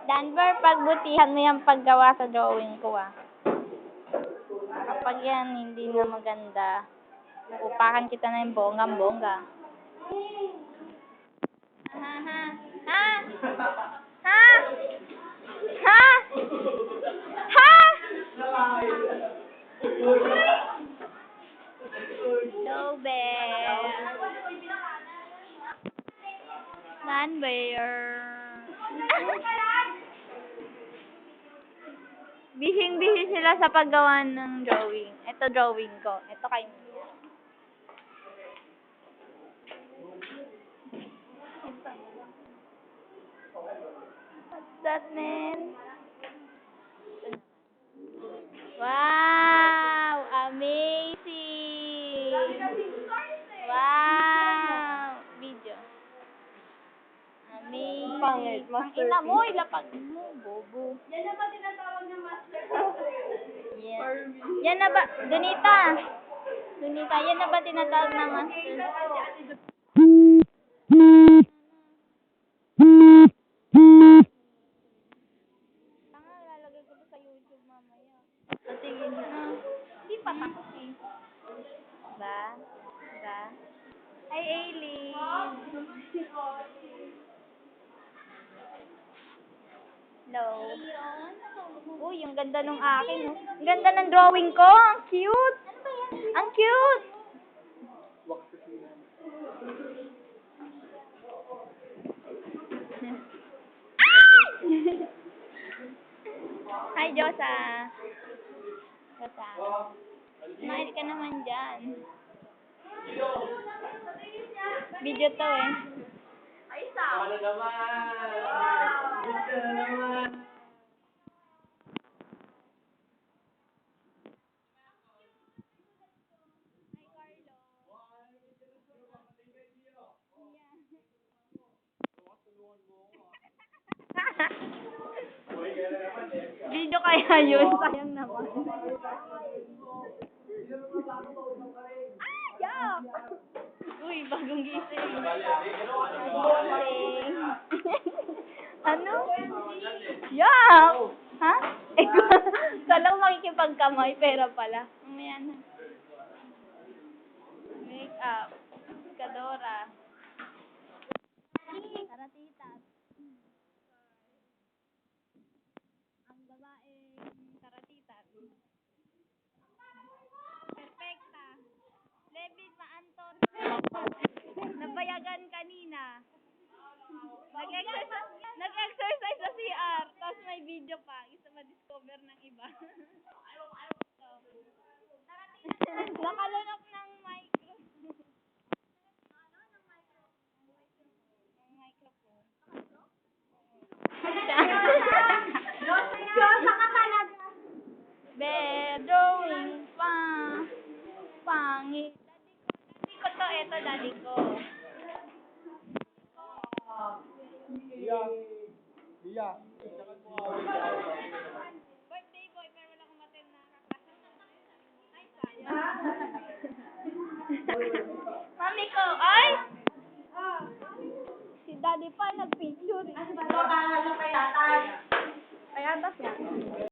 Danver, pagbutihan mo yung paggawa sa drawing ko, ah. Kapag yan hindi na maganda, upakan kita na yung bonggang-bongga. Ha? Ha? Ha? Ha? Ha? Ha? Hello, Bear. Danver. Bihing-bihi sila sa paggawa ng drawing. Ito drawing ko. Ito kay Mia. What's that, man? Wow! Amazing! Wow! Video. Amazing. Pangit, Ang ina mo, masterpiece. ilapag mo, bobo. Yan na ba tinatawag na master? Yan. Yan na ba, Donita, yan na ba tinatawag na master? Tanga, lalagay ko to sa YouTube mamaya. Patingin na. Hindi pa tapos eh. Ba? Ba? Hi, Aileen. Hello. Uy, yung ganda nung akin, no? Ang ganda ng drawing ko. Ang cute. Ang cute. Hi, Josa. Josa. Smile ka naman dyan. Video to eh. Ano naman? Gusto na naman. Video kaya yun? Sayang naman. Yak! Uy, bagong gising. Gising. Ano? Yak! Ha? Kala ko makikipagkamay, pera pala. Mamaya na. Make up. Kadora. Karatitas. Ang babaeng karatitas. Perfecta. Levin Maanton. Nabayagan kanina. Nag-exercise sa CR. Tapos may video pa. Gusto ma-discover ng iba. Nakalunok ng micro. Ng microphone. Diyosa ka talaga. Drawing pa. Pangit. Daddy ko to. Eto, daddy ko. Iya. Birthday boy, pero wala akong matin na kaklase. Ay, sayang. Mami ko, ay! Si daddy pa nag-picture. Ano ba? Kaya tayo. Kaya tas yan.